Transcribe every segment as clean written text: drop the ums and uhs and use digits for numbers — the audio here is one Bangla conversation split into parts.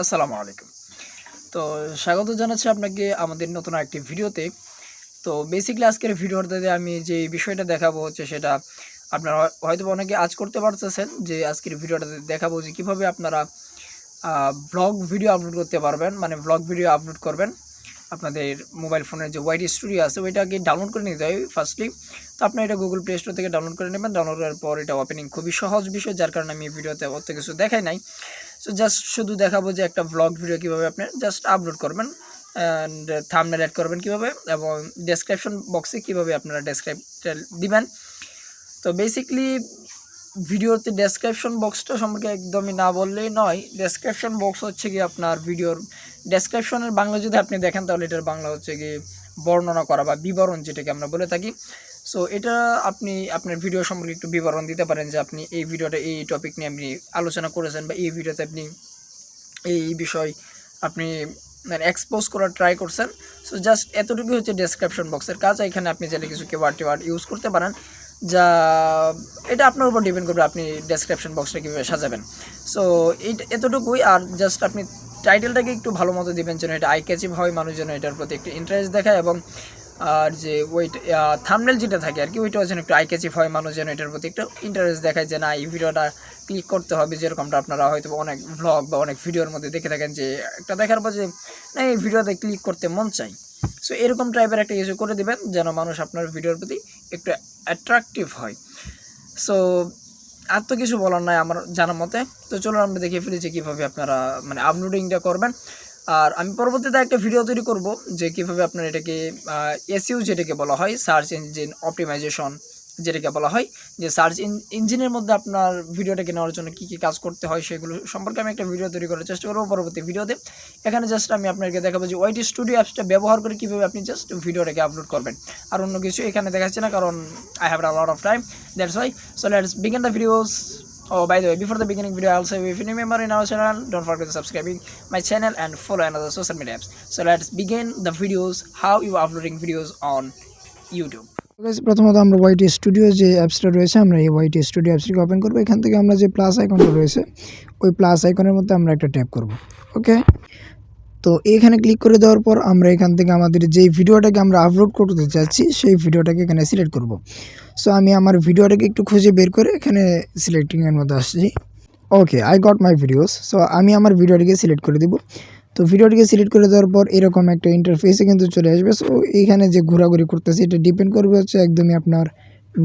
আসসালামু আলাইকুম। তো স্বাগত জানাচ্ছি আপনাকে আমাদের নতুন আরেকটি ভিডিওতে। তো বেসিক্যালি আজকের ভিডিওটাতে আমি যে বিষয়টা দেখাবো হচ্ছে সেটা আপনারা হয়তোবা অনেকে আজ করতে পারতেছেন যে আজকের ভিডিওটাতে দেখাবো যে কিভাবে আপনারা ভ্লগ ভিডিও আপলোড করতে পারবেন। মানে ভ্লগ ভিডিও আপলোড করবেন। আপনাদের মোবাইল ফোনের যে ওয়াইটি স্টুডিও আছে ওইটাকে ডাউনলোড করে নিতে হয় ফার্স্টলি। তো আপনারা এটা গুগল প্লে স্টোর থেকে ডাউনলোড করে নেবেন। ডাউনলোড করার পর এটা ওপেনিং খুবই সহজ বিষয়, যার কারণে আমি এই ভিডিওতে অত কিছু দেখাই নাই। সো জাস্ট শুধু দেখাবো যে একটা ভ্লগ ভিডিও কীভাবে আপনি জাস্ট আপলোড করবেন অ্যান্ড থাম্বনেল অ্যাড করবেন কীভাবে, এবং ডেসক্রিপশন বক্সে কীভাবে আপনারা ডেসক্রাইব দিবেন। তো বেসিক্যালি ভিডিওতে ডেসক্রিপশন বক্সটা সম্পর্কে একদমই না বললেই নয়। ডেসক্রিপশন বক্স হচ্ছে গিয়ে আপনার ভিডিওর ডেসক্রিপশনের বাংলা যদি আপনি দেখেন তাহলে এটার বাংলা হচ্ছে গিয়ে বর্ণনা করা বা বিবরণ, যেটাকে আমরা বলে থাকি। সো এটা আপনি আপনার ভিডিও সম্পর্কে একটু বিবরণ দিতে পারেন যে আপনি এই ভিডিওটা এই টপিক নিয়ে আপনি আলোচনা করেছেন, বা এই ভিডিওতে আপনি এই বিষয় আপনি মানে এক্সপোজ করার ট্রাই করছেন। সো জাস্ট এতটুকু হচ্ছে ডেসক্রিপশন বক্সের কাজ। এখানে আপনি চাইলে কিছু কিওয়ার্ড ইউজ করতে পারেন, যা এটা আপনার উপর ডিপেন্ড করবে আপনি ডেসক্রিপশন বক্সটা কীভাবে সাজাবেন। সো এইটা এতটুকুই। আর জাস্ট আপনি টাইটেলটাকে একটু ভালো মতো দেবেন যেন এটা আই ক্যাচিভ হয়, মানুষ যেন এটার প্রতি একটু ইন্টারেস্ট দেখায়, এবং আর যে ওইট থাম্বনেল যেটা থাকে আর কি ওইটাও যেন একটু আই ক্যাচিভ হয়, মানুষ যেন এটার প্রতি একটু ইন্টারেস্ট দেখায় যে না এই ভিডিওটা ক্লিক করতে হবে। যেরকমটা আপনারা হয়তো অনেক ভ্লগ বা অনেক ভিডিওর মধ্যে দেখে থাকেন যে একটা দেখার পর যে না এই ভিডিওতে ক্লিক করতে মন চাই। সো এরকম টাইপের একটা কিছু করে দেবেন যেন মানুষ আপনার ভিডিওর প্রতি একটু অ্যাট্রাকটিভ হয়। সো আর তো কিছু বলার নাই আমার জানার মতে। তো চলুন আমরা দেখিয়ে ফেলেছি কীভাবে আপনারা মানে আপলোডিংটা করবেন। আর আমি পরবর্তীতে একটা ভিডিও তৈরি করব যে কীভাবে আপনার এটাকে এসইও যেটাকে বলা হয়, সার্চ ইঞ্জিন অপটিমাইজেশন যেটাকে বলা হয়, যে সার্চ ইঞ্জিনের মধ্যে আপনার ভিডিওটাকে নেওয়ার জন্য কী কী কাজ করতে হয় সেগুলো সম্পর্কে আমি একটা ভিডিও তৈরি করার চেষ্টা করবো পরবর্তী ভিডিওতে। এখানে জাস্ট আমি আপনাকে দেখাবো যে ওয়াইটি স্টুডিও অ্যাপসটা ব্যবহার করে কীভাবে আপনি জাস্ট ভিডিওটাকে আপলোড করবেন। আর অন্য কিছু এখানে দেখাচ্ছে না, কারণ I have a lot of time, that's why. So let's begin the videos. Oh, by the way, before the beginning video, also if you're new member in our channel, don't forget to subscribing my channel and follow another social media apps. So let's begin the videos, how you are uploading videos on YouTube. প্রথমত আমরা ওয়াইটি স্টুডিও যে অ্যাপসটা রয়েছে আমরা এই ওয়াইটি স্টুডিও অ্যাপসটিকে ওপেন করবো। এখান থেকে আমরা যে প্লাস আইকনটা রয়েছে ওই প্লাস আইকনের মধ্যে আমরা একটা ট্যাপ করব। ওকে, তো এখানে ক্লিক করে দেওয়ার পর আমরা এখান থেকে আমাদের যেই ভিডিওটাকে আমরা আপলোড করতে চাচ্ছি সেই ভিডিওটাকে এখানে সিলেক্ট করব। সো আমি আমার ভিডিওটাকে একটু খুঁজে বের করে এখানে সিলেক্টিংয়ের মধ্যে আসছি। Okay, I got my videos. So আমি আমার ভিডিওটিকে সিলেক্ট করে দেবো। তো ভিডিওটিকে সিলেক্ট করে দেওয়ার পর এরকম একটা ইন্টারফেসে কিন্তু চলে আসবে। সো এইখানে যে ঘোরাঘুরি করতেছে এটা ডিপেন্ড করবে হচ্ছে একদমই আপনার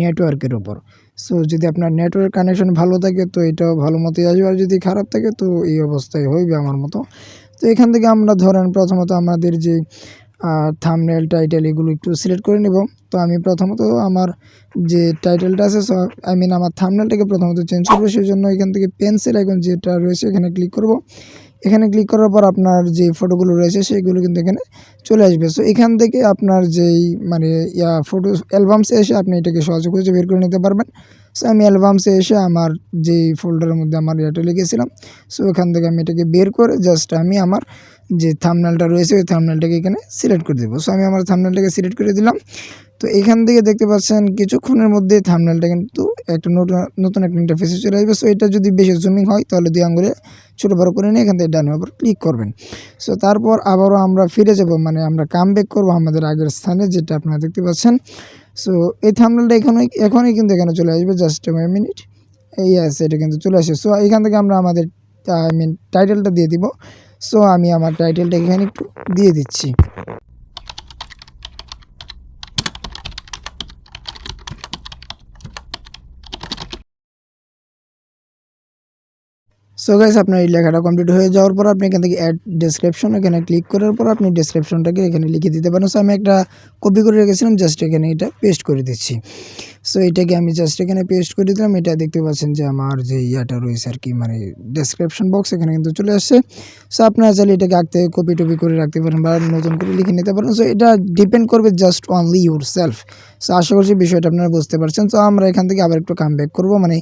নেটওয়ার্কের উপর। সো যদি আপনার নেটওয়ার্ক কানেকশন ভালো থাকে তো এটাও ভালো মতোই আসবে, আর যদি খারাপ থাকে তো এই অবস্থায় হইবে আমার মতো। তো এখান থেকে আমরা ধরেন প্রথমত আমাদের যে থাম্বনেল টাইটেল এগুলো একটু সিলেক্ট করে নেব। তো আমি প্রথমত আমার যে টাইটেলটা আছে আমার থাম্বনেলটাকে প্রথমত চেঞ্জ করবো, সেই জন্য এখান থেকে পেন্সিল আইকন যেটা রয়েছে এখানে ক্লিক করব। এখানে ক্লিক করার পর আপনার যে ফটোগুলো রয়েছে সেইগুলো কিন্তু এখানে চলে আসবে। সো এখান থেকে আপনার যেই মানে ফটো অ্যালবামসে এসে আপনি এটাকে সহজে খুঁজে বের করে নিতে পারবেন। সো আমি অ্যালবামসে এসে আমার যেই ফোল্ডারের মধ্যে আমার এটা লিখেছিলাম, সো এখান থেকে আমি এটাকে বের করে জাস্ট আমি আমার যে থাম্বনেলটা রয়েছে ওই থাম্বনেলটাকে এখানে সিলেক্ট করে দেবো। সো আমি আমার থাম্বনেলটাকে সিলেক্ট করে দিলাম। তো এখান থেকে দেখতে পাচ্ছেন কিছুক্ষণের মধ্যে থাম্বনেলটা কিন্তু একটা নতুন একটা ইন্টারফেসে চলে আসবে। সো এটা যদি বেশি জুমিং হয় তাহলে 2 আঙুলে ছোটো বড়ো করে নিয়ে এখান থেকে ডান উপর ক্লিক করবেন। সো তারপর আবারও আমরা ফিরে যাব, মানে আমরা কাম ব্যাক করবো আমাদের আগের স্থানে, যেটা আপনারা দেখতে পাচ্ছেন। সো এই থাম্বনেলটা এখনই কিন্তু এখানে চলে আসবে, জাস্ট এ মিনিট। ইয়েস, এটা কিন্তু চলে আসে। সো এখান থেকে আমরা আমাদের টাইটেলটা দিয়ে দিব। সো আমি আমার টাইটেলটা এখানে একটু দিয়ে দিচ্ছি। সো গাইস, আপনার এই লেখাটা কমপ্লিট হয়ে যাওয়ার পর আপনি এখান থেকে অ্যাড ডেসক্রিপশন এখানে ক্লিক করার পর আপনি ডেসক্রিপশনটাকে এখানে লিখে দিতে পারেন। সো আমি একটা কপি করে রেখেছিলাম, জাস্ট এখানে এটা পেস্ট করে দিচ্ছি। সো এটাকে আমি জাস্ট এখানে পেস্ট করে দিলাম। এটা দেখতে পাচ্ছেন যে আমার যে ইয়াটা রয়েছে আর কি, মানে ডেসক্রিপশন বক্স এখানে কিন্তু চলে আসছে। সো আপনারা চাইলে এটাকে আগে থেকে কপি টপি করে রাখতে পারেন বা নতুন করে লিখে নিতে পারেন। সো এটা ডিপেন্ড করবে just only your self. So আশা করছি বিষয়টা আপনারা বুঝতে পারছেন। তো আমরা এখান থেকে আবার একটু কাম ব্যাক করবো, মানে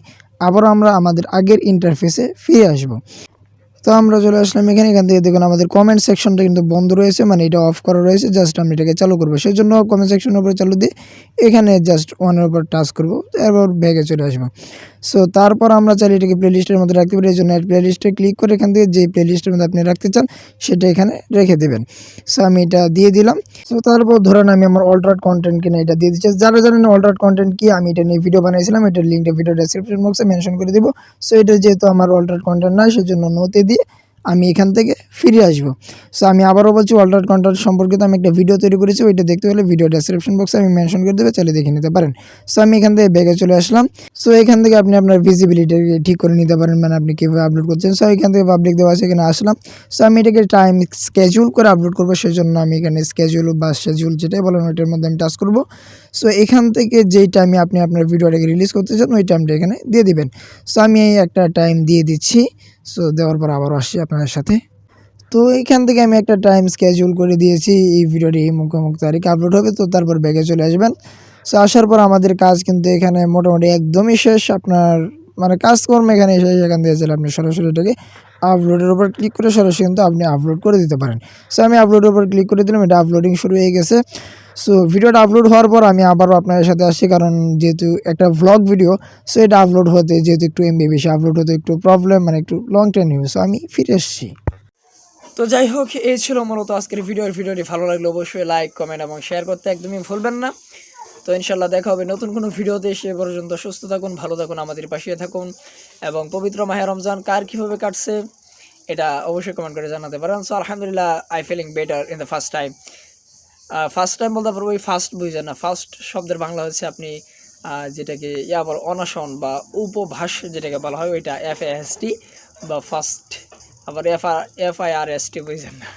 আবারও আমরা আমাদের আগের ইন্টারফেসে ফিরে আসবো। তো আমরা চলে আসলাম এখানে। এখান থেকে দেখুন আমাদের কমেন্ট সেকশনটা কিন্তু বন্ধ রয়েছে, মানে এটা অফ করা রয়েছে। জাস্ট আমি এটাকে চালু করবো, সেই জন্য কমেন্ট সেকশনের উপরে চালু দিয়ে এখানে জাস্ট ওয়ানের উপর টাচ করবো, এরপর ব্যাগে চলে আসবো। সো তারপর আমরা চাইলে এটাকে প্লেলিস্টের মধ্যে রাখতে পারি। এই জন্য প্লেলিস্টে ক্লিক করে এখান থেকে যে প্লেলিস্টের মধ্যে আপনি রাখতে চান সেটা এখানে রেখে দেবেন। সো আমি এটা দিয়ে দিলাম। সো তারপর ধরেন আমি আমার অল্টারনেট কন্টেন্ট কিনা এটা দিয়ে দিচ্ছি। যারা জানেন অল্টারনেট কন্টেন্ট কি, আমি এটা নিয়ে ভিডিও বানিয়েছিলাম, এটার লিঙ্কটা ভিডিও ডেসক্রিপশন বক্সে মেনশন করে দিব। সো এটা যেহেতু আমার অল্টারনেট কন্টেন্ট না, সেজন্য নোতে দিয়ে আমি এখান থেকে ফিরে আসবো। সো আমি আবারও বলছি, অল্টারনেট কন্টেন্ট সম্পর্কিত আমি একটা ভিডিও তৈরি করেছি, ওইটা দেখতে হলে ভিডিও ডেসক্রিপশন বক্সে আমি মেনশন করে দেবো, চাইলে দেখে নিতে পারেন। সো আমি এখান থেকে ব্যাগে চলে আসলাম। সো এখান থেকে আপনি আপনার ভিজিবিলিটি ঠিক করে নিতে পারেন, মানে আপনি কীভাবে আপলোড করছেন। সো এখান থেকে পাবলিক দেওয়া আছে, এখানে আসলাম। সো আমি এটাকে টাইম স্কেজুল করে আপলোড করবো, সেজন্য আমি এখানে স্কেজুল বা শেজুল যেটাই বলেন ওইটার মধ্যে আমি টাচ করবো। সো এখান থেকে যেই টাইমে আপনি আপনার ভিডিওটাকে রিলিজ করতে চান ওই টাইমটা এখানে দিয়ে দিবেন। সো আমি এই একটা টাইম দিয়ে দিচ্ছি। সো দেওয়ার পর আবারও আসছি আপনাদের সাথে। তো এইখান থেকে আমি একটা টাইম স্কেজুল করে দিয়েছি, এই ভিডিওটি এই মুখ তারিখে আপলোড হবে। তো তারপর ব্যাগে চলে আসবেন। সো আসার পর আমাদের কাজ কিন্তু এখানে মোটামুটি একদমই শেষ। আপনার মানে কাজকর্ম এখানে শেষ। এখান থেকে চাইলে আপনি সরাসরি এটাকে আপলোডের উপর ক্লিক করে সরাসরি কিন্তু আপনি আপলোড করে দিতে পারেন। সো আমি আপলোডের উপর ক্লিক করে দিলাম, এটা আপলোডিং শুরু হয়ে গেছে। সো ভিডিওটা আপলোড হওয়ার পর আমি আবারও আপনাদের সাথে আসছি, কারণ যেহেতু একটা ভ্লগ ভিডিও, সো এটা আপলোড হতে যেহেতু একটু এমবি বেশি, আপলোড হতে একটু প্রবলেম, মানে একটু লং টাইম নেবে। সো আমি ফিরে এসেছি। তো যাই হোক, এই ছিল মূলত আজকের ভিডিওটি ভালো লাগলে অবশ্যই লাইক, কমেন্ট এবং শেয়ার করতে একদমই ভুলবেন না। তো ইনশাল্লাহ দেখা হবে নতুন কোনো ভিডিওতে। সে পর্যন্ত সুস্থ থাকুন, ভালো থাকুন, আমাদের পাশে থাকুন, এবং পবিত্র মাহে রমজান কার কীভাবে কাটছে এটা অবশ্যই কমেন্ট করে জানাতে পারেন। সো আলহামদুলিল্লাহ, I feeling better in the first time. First time বলতে পারবো, ওই ফার্স্ট বুঝছেন না, ফার্স্ট শব্দের বাংলা হচ্ছে আপনি যেটাকে আবার অনশন বা উপভাস যেটাকে বলা হয়, ওইটা FAST বা ফার্স্ট, আবার FIRST বুঝছেন না।